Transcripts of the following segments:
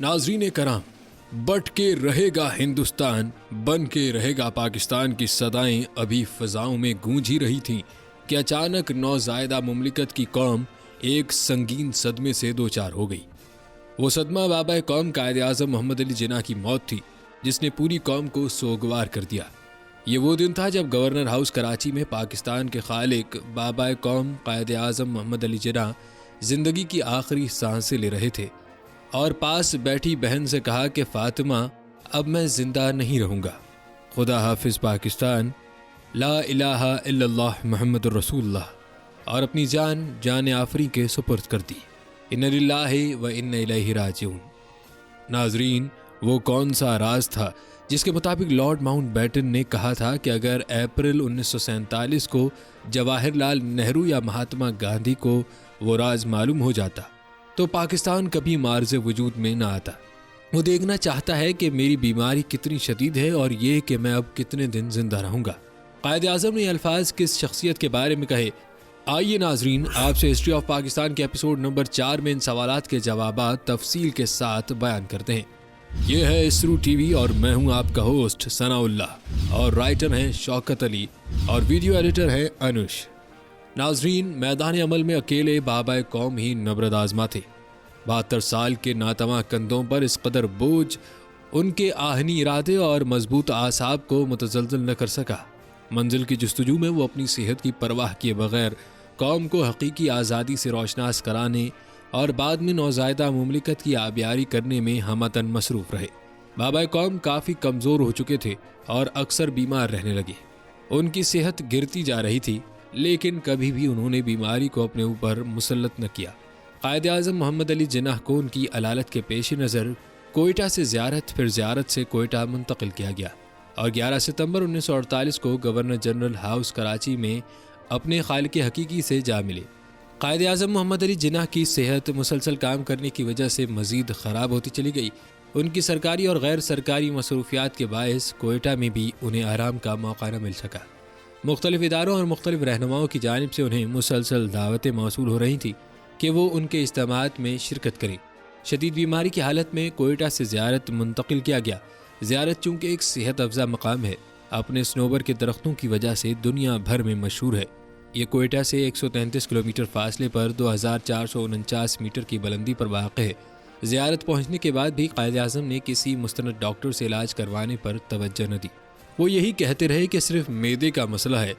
ناظرین کرام، بٹ کے رہے گا ہندوستان، بن کے رہے گا پاکستان کی صدائیں ابھی فضاؤں میں گونج ہی رہی تھیں کہ اچانک نوزائیدہ مملکت کی قوم ایک سنگین صدمے سے دوچار ہو گئی۔ وہ صدمہ بابا قوم قائد اعظم محمد علی جناح کی موت تھی، جس نے پوری قوم کو سوگوار کر دیا۔ یہ وہ دن تھا جب گورنر ہاؤس کراچی میں پاکستان کے خالق بابا قوم قائد اعظم محمد علی جناح زندگی کی آخری سانسیں لے رہے تھے اور پاس بیٹھی بہن سے کہا کہ فاطمہ، اب میں زندہ نہیں رہوں گا، خدا حافظ پاکستان، لا الہ الا اللہ محمد الرسول اللہ، اور اپنی جان آفری کے سپرد کر دی۔ ان للہ و انا الیہ راجعون۔ ناظرین، وہ کون سا راز تھا جس کے مطابق لارڈ ماؤنٹ بیٹن نے کہا تھا کہ اگر اپریل 1947 کو جواہر لال نہرو یا مہاتما گاندھی کو وہ راز معلوم ہو جاتا تو پاکستان کبھی معرض وجود میں نہ آتا۔ وہ دیکھنا چاہتا ہے کہ میری بیماری کتنی شدید ہے اور یہ کہ میں اب کتنے دن زندہ رہوں گا۔ قائد اعظم نے یہ الفاظ کس شخصیت کے بارے میں کہے؟ آئیے ناظرین، آپ سے ہسٹری آف پاکستان کے ایپیسوڈ نمبر 4 میں ان سوالات کے جوابات تفصیل کے ساتھ بیان کرتے ہیں۔ یہ ہے اسرو ٹی وی اور میں ہوں آپ کا ہوسٹ ثناء اللہ، اور رائٹر ہیں شوکت علی اور ویڈیو ایڈیٹر ہیں انوش۔ ناظرین، میدان عمل میں اکیلے بابا قوم ہی نبرد آزما تھے۔ 72 سال کے ناتواں کندھوں پر اس قدر بوجھ ان کے آہنی ارادے اور مضبوط اعصاب کو متزلزل نہ کر سکا۔ منزل کی جستجو میں وہ اپنی صحت کی پرواہ کیے بغیر قوم کو حقیقی آزادی سے روشناس کرانے اور بعد میں نوزائیدہ مملکت کی آبیاری کرنے میں ہمتن مصروف رہے۔ بابا قوم کافی کمزور ہو چکے تھے اور اکثر بیمار رہنے لگے۔ ان کی صحت گرتی جا رہی تھی، لیکن کبھی بھی انہوں نے بیماری کو اپنے اوپر مسلط نہ کیا۔ قائد اعظم محمد علی جناح کو ان کی علالت کے پیش نظر کوئٹہ سے زیارت، پھر زیارت سے کوئٹہ منتقل کیا گیا اور 11 ستمبر 1948 کو گورنر جنرل ہاؤس کراچی میں اپنے خالق حقیقی سے جا ملے۔ قائد اعظم محمد علی جناح کی صحت مسلسل کام کرنے کی وجہ سے مزید خراب ہوتی چلی گئی۔ ان کی سرکاری اور غیر سرکاری مصروفیات کے باعث کوئٹہ میں بھی انہیں آرام کا موقع نہ مل سکا۔ مختلف اداروں اور مختلف رہنماؤں کی جانب سے انہیں مسلسل دعوتیں موصول ہو رہی تھیں کہ وہ ان کے اجتماعات میں شرکت کریں۔ شدید بیماری کی حالت میں کوئٹہ سے زیارت منتقل کیا گیا۔ زیارت چونکہ ایک صحت افزا مقام ہے، اپنے صنوبر کے درختوں کی وجہ سے دنیا بھر میں مشہور ہے۔ یہ کوئٹہ سے 133 کلومیٹر فاصلے پر 2449 میٹر کی بلندی پر واقع ہے۔ زیارت پہنچنے کے بعد بھی قائد اعظم نے کسی مستند ڈاکٹر سے علاج کروانے پر توجہ نہ دی۔ وہ یہی کہتے رہے کہ صرف معدے کا مسئلہ ہے،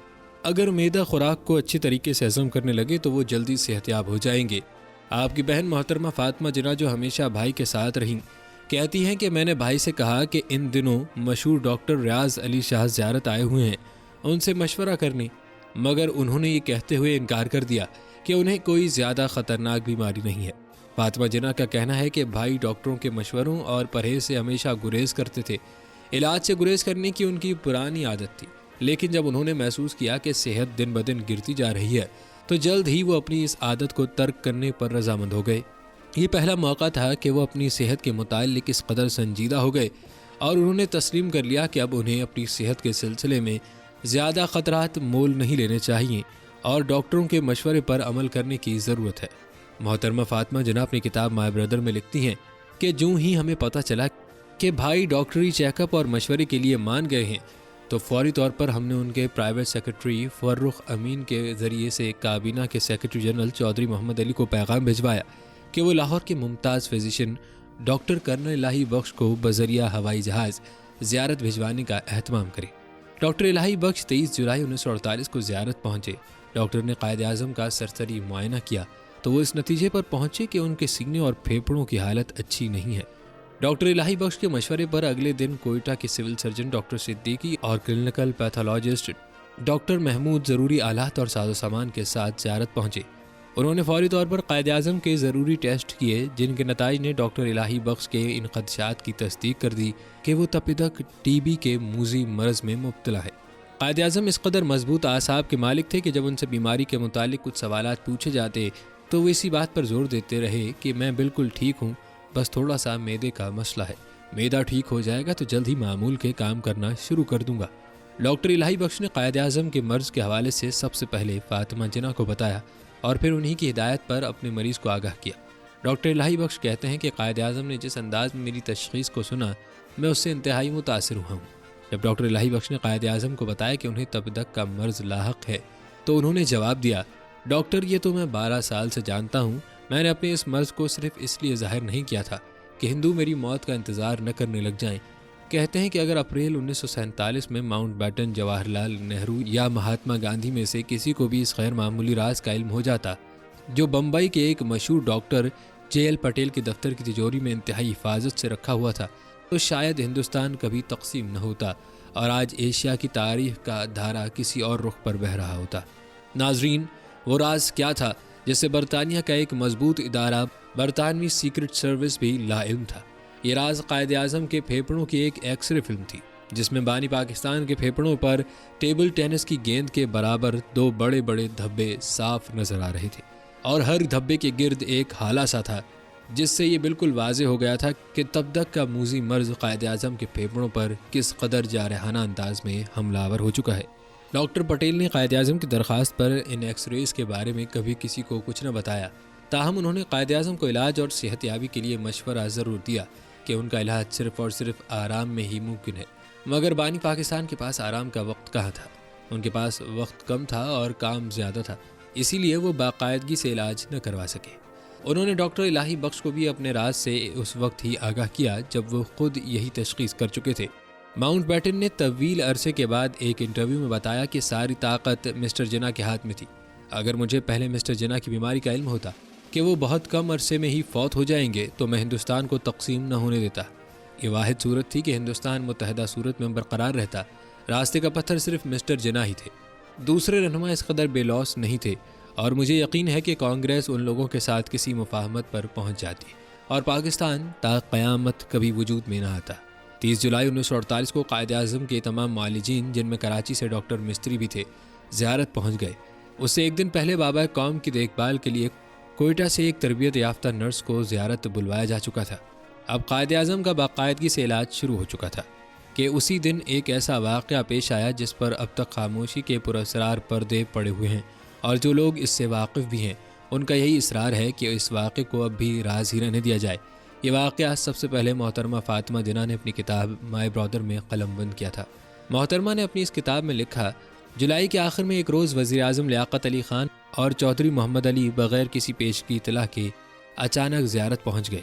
اگر معدہ خوراک کو اچھی طریقے سے ہضم کرنے لگے تو وہ جلدی صحت یاب ہو جائیں گے۔ آپ کی بہن محترمہ فاطمہ جناح، جو ہمیشہ بھائی کے ساتھ رہیں، کہتی ہیں کہ میں نے بھائی سے کہا کہ ان دنوں مشہور ڈاکٹر ریاض علی شاہ زیارت آئے ہوئے ہیں، ان سے مشورہ کرنے، مگر انہوں نے یہ کہتے ہوئے انکار کر دیا کہ انہیں کوئی زیادہ خطرناک بیماری نہیں ہے۔ فاطمہ جناح کا کہنا ہے کہ بھائی ڈاکٹروں کے مشوروں اور پرہیز سے ہمیشہ گریز کرتے تھے۔ علاج سے گریز کرنے کی ان کی پرانی عادت تھی، لیکن جب انہوں نے محسوس کیا کہ صحت دن بدن گرتی جا رہی ہے تو جلد ہی وہ اپنی اس عادت کو ترک کرنے پر رضامند ہو گئے۔ یہ پہلا موقع تھا کہ وہ اپنی صحت کے متعلق اس قدر سنجیدہ ہو گئے اور انہوں نے تسلیم کر لیا کہ اب انہیں اپنی صحت کے سلسلے میں زیادہ خطرات مول نہیں لینے چاہیے اور ڈاکٹروں کے مشورے پر عمل کرنے کی ضرورت ہے۔ محترمہ فاطمہ جناح اپنی کتاب مائی بردر میں لکھتی ہیں کہ جوں ہی ہمیں پتہ چلا کہ بھائی ڈاکٹری چیک اپ اور مشورے کے لیے مان گئے ہیں تو فوری طور پر ہم نے ان کے پرائیویٹ سیکرٹری فرخ امین کے ذریعے سے کابینہ کے سیکرٹری جنرل چودھری محمد علی کو پیغام بھجوایا کہ وہ لاہور کے ممتاز فزیشین ڈاکٹر کرنل الہی بخش کو بذریعہ ہوائی جہاز زیارت بھجوانے کا اہتمام کرے۔ ڈاکٹر الہی بخش 23 جولائی 1948 کو زیارت پہنچے۔ ڈاکٹر نے قائد اعظم کا سرسری معائنہ کیا تو وہ اس نتیجے پر پہنچے کہ ان کے سینے اور پھیپھڑوں کی حالت اچھی نہیں ہے۔ ڈاکٹر الہی بخش کے مشورے پر اگلے دن کوئٹہ کے سول سرجن ڈاکٹر صدیقی اور کلینکل پیتھولوجسٹ ڈاکٹر محمود ضروری آلات اور ساز و سامان کے ساتھ زیارت پہنچے۔ انہوں نے فوری طور پر قائد اعظم کے ضروری ٹیسٹ کیے، جن کے نتائج نے ڈاکٹر الہی بخش کے ان خدشات کی تصدیق کر دی کہ وہ تپیدق ٹی بی کے موذی مرض میں مبتلا ہے۔ قائد اعظم اس قدر مضبوط اعصاب کے مالک تھے کہ جب ان سے بیماری کے متعلق کچھ سوالات پوچھے جاتے تو وہ اسی بات پر زور دیتے رہے کہ میں بالکل ٹھیک ہوں، بس تھوڑا سا معدے کا مسئلہ ہے، معدہ ٹھیک ہو جائے گا تو جلد ہی معمول کے کام کرنا شروع کر دوں گا۔ ڈاکٹر الہی بخش نے قائد اعظم کے مرض کے حوالے سے سب سے پہلے فاطمہ جناح کو بتایا اور پھر انہی کی ہدایت پر اپنے مریض کو آگاہ کیا۔ ڈاکٹر الہی بخش کہتے ہیں کہ قائد اعظم نے جس انداز میں میری تشخیص کو سنا، میں اس سے انتہائی متاثر ہوا ہوں۔ جب ڈاکٹر الہی بخش نے قائد اعظم کو بتایا کہ انہیں تبدک کا مرض لاحق ہے تو انہوں نے جواب دیا، ڈاکٹر یہ تو میں 12 سال سے جانتا ہوں، میں نے اپنے اس مرض کو صرف اس لیے ظاہر نہیں کیا تھا کہ ہندو میری موت کا انتظار نہ کرنے لگ جائیں۔ کہتے ہیں کہ اگر اپریل 1947 میں ماؤنٹ بیٹن، جواہر لال نہرو یا مہاتما گاندھی میں سے کسی کو بھی اس غیر معمولی راز کا علم ہو جاتا جو بمبئی کے ایک مشہور ڈاکٹر جے ایل پٹیل کے دفتر کی تجوری میں انتہائی حفاظت سے رکھا ہوا تھا، تو شاید ہندوستان کبھی تقسیم نہ ہوتا اور آج ایشیا کی تاریخ کا دھارا کسی اور رخ پر بہہ رہا ہوتا۔ ناظرین، وہ راز کیا تھا جس سے برطانیہ کا ایک مضبوط ادارہ برطانوی سیکرٹ سروس بھی لا علم تھا؟ یہ راز قائد اعظم کے پھیپھڑوں کی ایک ایکس رے فلم تھی جس میں بانی پاکستان کے پھیپھڑوں پر ٹیبل ٹینس کی گیند کے برابر 2 بڑے بڑے دھبے صاف نظر آ رہے تھے، اور ہر دھبے کے گرد ایک ہالہ سا تھا جس سے یہ بالکل واضح ہو گیا تھا کہ تبدک کا موذی مرض قائد اعظم کے پھیپھڑوں پر کس قدر جارحانہ انداز میں حملہ آور ہو چکا ہے۔ ڈاکٹر پٹیل نے قائد اعظم کی درخواست پر ان ایکس ریز کے بارے میں کبھی کسی کو کچھ نہ بتایا، تاہم انہوں نے قائد اعظم کو علاج اور صحت یابی کے لیے مشورہ ضرور دیا کہ ان کا علاج صرف اور صرف آرام میں ہی ممکن ہے۔ مگر بانی پاکستان کے پاس آرام کا وقت کہاں تھا؟ ان کے پاس وقت کم تھا اور کام زیادہ تھا، اسی لیے وہ باقاعدگی سے علاج نہ کروا سکے۔ انہوں نے ڈاکٹر الہی بخش کو بھی اپنے راز سے اس وقت ہی آگاہ کیا جب وہ خود یہی تشخیص کر چکے تھے۔ ماؤنٹ بیٹن نے طویل عرصے کے بعد ایک انٹرویو میں بتایا کہ ساری طاقت مسٹر جناح کے ہاتھ میں تھی۔ اگر مجھے پہلے مسٹر جناح کی بیماری کا علم ہوتا کہ وہ بہت کم عرصے میں ہی فوت ہو جائیں گے تو میں ہندوستان کو تقسیم نہ ہونے دیتا۔ یہ واحد صورت تھی کہ ہندوستان متحدہ صورت میں برقرار رہتا۔ راستے کا پتھر صرف مسٹر جناح ہی تھے، دوسرے رہنما اس قدر بے لوث نہیں تھے، اور مجھے یقین ہے کہ کانگریس ان لوگوں کے ساتھ کسی مفاہمت پر پہنچ جاتی اور پاکستان تا قیامت کبھی وجود میں نہ آتا۔ 30 جولائی 1948 کو قائد اعظم کے تمام معالجین، جن میں کراچی سے ڈاکٹر مستری بھی تھے، زیارت پہنچ گئے۔ اس سے ایک دن پہلے بابا قوم کی دیکھ بھال کے لیے کوئٹہ سے ایک تربیت یافتہ نرس کو زیارت بلوایا جا چکا تھا۔ اب قائد اعظم کا باقاعدگی سے علاج شروع ہو چکا تھا کہ اسی دن ایک ایسا واقعہ پیش آیا جس پر اب تک خاموشی کے پراسرار پردے پڑے ہوئے ہیں، اور جو لوگ اس سے واقف بھی ہیں ان کا یہی اصرار ہے کہ اس واقعے کو اب بھی راز ہی رہنے دیا جائے۔ یہ واقعہ سب سے پہلے محترمہ فاطمہ جناح نے اپنی کتاب مائی برادر میں قلم بند کیا تھا۔ محترمہ نے اپنی اس کتاب میں لکھا، جولائی کے آخر میں ایک روز وزیر اعظم لیاقت علی خان اور چودھری محمد علی بغیر کسی پیشگی اطلاع کے اچانک زیارت پہنچ گئے۔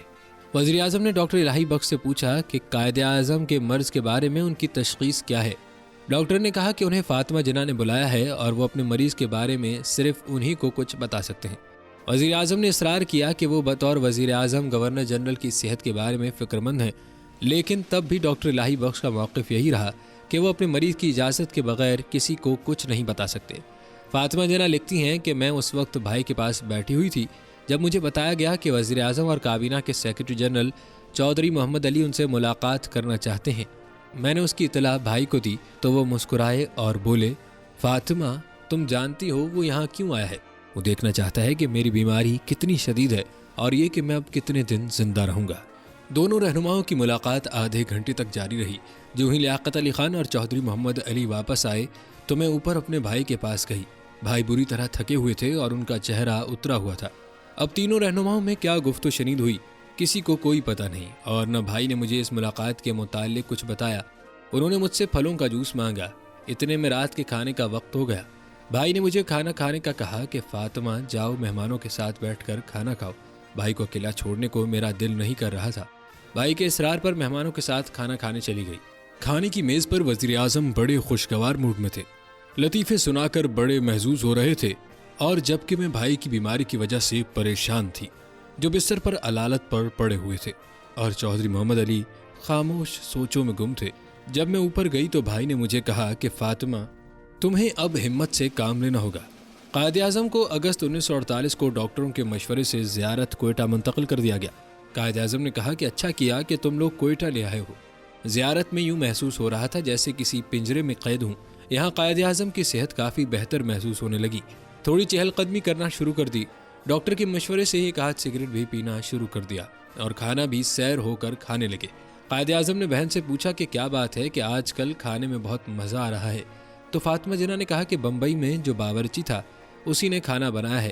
وزیر اعظم نے ڈاکٹر الہی بخش سے پوچھا کہ قائد اعظم کے مرض کے بارے میں ان کی تشخیص کیا ہے۔ ڈاکٹر نے کہا کہ انہیں فاطمہ جناح نے بلایا ہے اور وہ اپنے مریض کے بارے میں صرف انہی کو کچھ بتا سکتے ہیں۔ وزیر اعظم نے اصرار کیا کہ وہ بطور وزیر اعظم گورنر جنرل کی صحت کے بارے میں فکر مند ہیں، لیکن تب بھی ڈاکٹر الہی بخش کا موقف یہی رہا کہ وہ اپنے مریض کی اجازت کے بغیر کسی کو کچھ نہیں بتا سکتے۔ فاطمہ جناح لکھتی ہیں کہ میں اس وقت بھائی کے پاس بیٹھی ہوئی تھی جب مجھے بتایا گیا کہ وزیر اعظم اور کابینہ کے سیکرٹری جنرل چودھری محمد علی ان سے ملاقات کرنا چاہتے ہیں۔ میں نے اس کی اطلاع بھائی کو دی تو وہ مسکرائے اور بولے، فاطمہ تم جانتی ہو وہ یہاں کیوں آیا ہے؟ وہ دیکھنا چاہتا ہے کہ میری بیماری کتنی شدید ہے اور یہ کہ میں اب کتنے دن زندہ رہوں گا۔ دونوں رہنماؤں کی ملاقات آدھے گھنٹے تک جاری رہی۔ جو ہی لیاقت علی خان اور چودھری محمد علی واپس آئے تو میں اوپر اپنے بھائی کے پاس گئی۔ بھائی بری طرح تھکے ہوئے تھے اور ان کا چہرہ اترا ہوا تھا۔ اب تینوں رہنماؤں میں کیا گفت و شنید ہوئی کسی کو کوئی پتہ نہیں، اور نہ بھائی نے مجھے اس ملاقات کے متعلق کچھ بتایا۔ انہوں نے مجھ سے پھلوں کا جوس مانگا۔ اتنے میں رات کے کھانے کا وقت ہو گیا۔ بھائی نے مجھے کھانا کھانے کا کہا کہ فاطمہ جاؤ مہمانوں کے ساتھ بیٹھ کر کھانا کھاؤ۔ بھائی کو اکیلا چھوڑنے کو میرا دل نہیں کر رہا تھا۔ بھائی کے اصرار پر مہمانوں کے ساتھ کھانا کھانے چلی گئی۔ کھانے کی میز پر وزیر اعظم بڑے خوشگوار موڈ میں تھے، لطیفے سنا کر بڑے محظوظ ہو رہے تھے، اور جبکہ میں بھائی کی بیماری کی وجہ سے پریشان تھی جو بستر پر علالت پر پڑے ہوئے تھے، اور چودھری محمد علی خاموش سوچوں میں گم تھے۔ جب میں اوپر گئی تو بھائی نے مجھے کہا کہ فاطمہ تمہیں اب ہمت سے کام لینا ہوگا۔ قائد اعظم کو اگست 1948 کو ڈاکٹروں کے مشورے سے زیارت کوئٹہ منتقل کر دیا گیا۔ قائد اعظم نے کہا کہ اچھا کیا کہ تم لوگ کوئٹہ لے آئے ہو۔ زیارت میں یوں محسوس ہو رہا تھا جیسے کسی پنجرے میں قید ہوں۔ یہاں قائد اعظم کی صحت کافی بہتر محسوس ہونے لگی، تھوڑی چہل قدمی کرنا شروع کر دی۔ ڈاکٹر کے مشورے سے ایک آدھ سگریٹ بھی پینا شروع کر دیا اور کھانا بھی سیر ہو کر کھانے لگے۔ قائد اعظم نے بہن سے پوچھا کہ کیا بات ہے کہ آج کل کھانے میں بہت مزہ آ رہا ہے، تو فاطمہ جناح نے کہا کہ بمبئی میں جو باورچی تھا اسی نے کھانا بنایا ہے۔